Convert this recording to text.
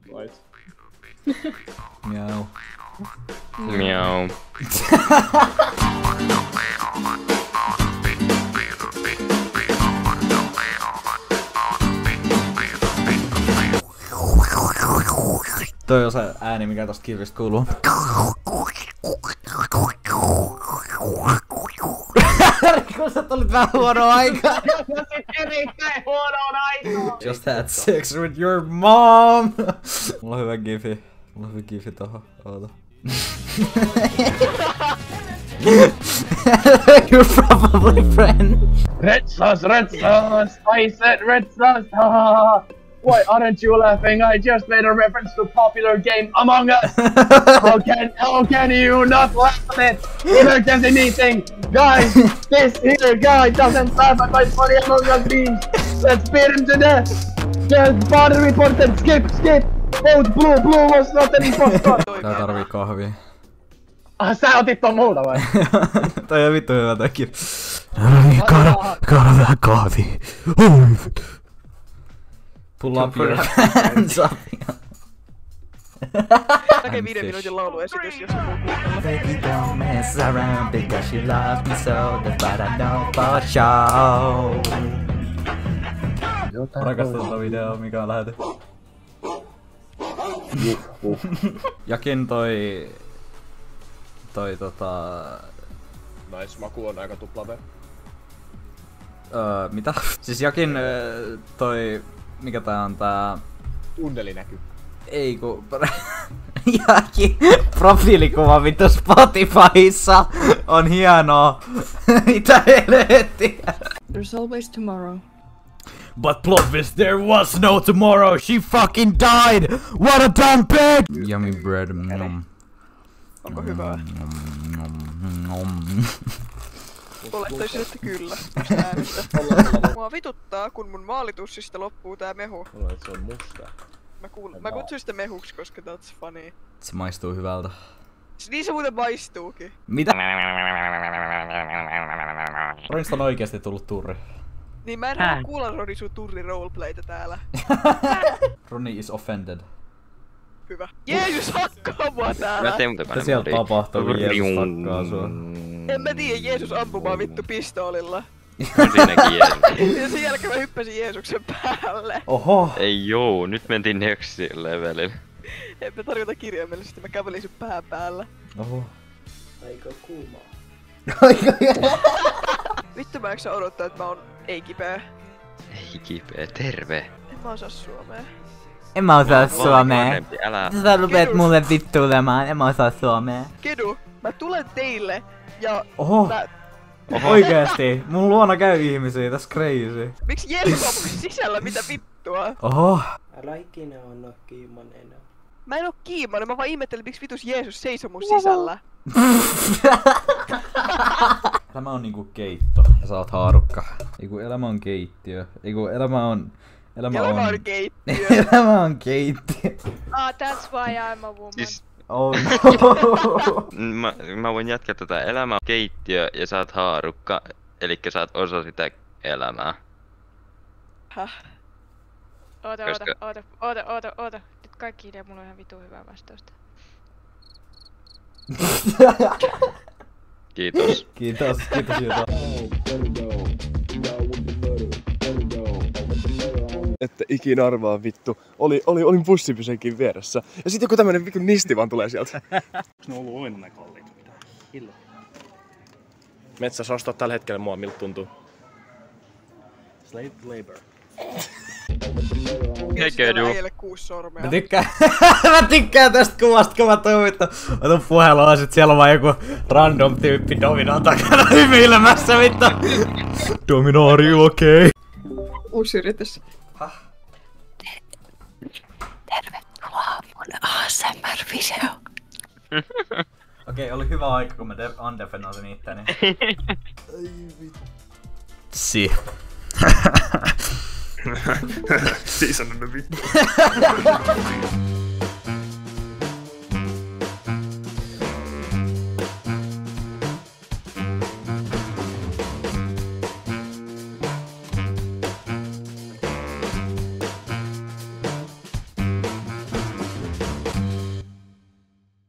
Right. Miau. Miau. Toi on se ääni, mikä tosta kirjasta kuuluu. Kun sä tulit vähän huonoa aikaa. Erittäin huonoon aikaan! Just had sex with your mom! Mulla on hyvä gifi. Tohon. Oota. You're probably friend. Red sauce! I said red sauce! Why aren't you laughing? I just made a reference to popular game Among Us! How can you not laugh at it? Emergency meeting! Guys, this here guy doesn't laugh at my funny Among Us memes! Let's beat him to death! The body reported, skip! Vote blue was not an impostor! Tää tarvii kahvia. Sä otit ton multa vai? Toi on vittu hyvä takia. Kaada vähän kahvia. Pull up your hands up. Okei, 5 minuutin lauluesitys, jos on kuunnella. Baby don't mess around because she loves me so. That's what I know for sure. Rakastan tota videoa, mikä on lähety. Jakin toi Nice, maku on aika tuplave. mitä? Siis Jakin toi... Mikä tää on tää... Tunnelinäky. Ei ku... Jakin profiilikuva vittu Spotifyssa on hienoa. Mitä helvettiä? There's always tomorrow. But plot twist, there was no tomorrow. She fucking died. What a dumb pig. Yummy bread. Onko hyvää? Olettaisin, että kyllä. Mua vituttaa, kun mun maalitussista loppuu tää mehu. Mulla se on musta. Mä kutsun sitä mehuksi, koska that's funny. Se maistuu hyvältä. Niin se muuten maistuukin. Mitä? Ronista on oikeesti tullut turri. Niin mä en halua kuulla Roni sun turri roleplaytä täällä. Roni is offended. Hyvä. Jeesus hakkaa mua täällä! Mä teen muuten Mitä sieltä tapahtuu, kun Jeesus hakkaa sua? En mä tiedä, Jeesus ampumaan vittu pistoolilla. On siinäkin Jeesus. Ja sen jälkeen mä hyppäsin Jeesuksen päälle. Oho! Ei joo, nyt mentiin next levelille. En mä tarkoita kirjaimellisesti, mä kävelin sun pään päällä. Oho. Aika kuumaa. Vittu mä eikö odottaa, että mä oon ei-kipeä. Ei kipeä, terve. En mä osaa suomea. En mä osaa suomea. Älä. Sä rupeat mulle vittuilemaan, en mä osaa suomea. Kedu, mä tulen teille ja Oho! mä... Oikeesti, mun luona käy ihmisiä, that's crazy. Miksi Jeesus on mun sisällä, mitä vittua? Oho! Älä ikinä anna kiimaneena. Mä en oo kiimainen, mä vaan ihmettelin, miksi vitus Jeesus seisoo mun sisällä. Elämä on niinku keitto ja sä oot haarukka. Eiku elämä on keittiö. Eiku elämä on... Elämä on keittiö. Elämä on keittiö. That's why I'm a woman. Siis, Oh no. mä voin jatkaa tätä. Elämä on keittiö ja sä oot haarukka. Elikkä sä oot osa sitä elämää. Häh? Oota. Nyt kaikki idea, mulla on ihan vitu hyvää vastausta. Kiitos. Kiitos Jota. Että ikinä arvaa vittu. Olin bussipysenkin vieressä. Ja sit joku tämmönen vittu nisti vaan tulee sieltä. Onks ne ollut aina kalliita mitään? Hillo. Metsässä ostaa tällä hetkellä mua, miltä tuntuu. Slave labor. Hei Kedu. Äijälle 6 sormea. Mä tykkään tästä kuvasta, kun mä tuun vittu. Mä tuun puhelua, sit siellä on vaan joku random tyyppi Dominon takana hymyilemässä vittu. Domino, are you okay? Uusi yritys. Tervetuloa mun ASMR-video. Okei, oli hyvä aika, kun mä undefendosin itteni. Si. Siis on vittu.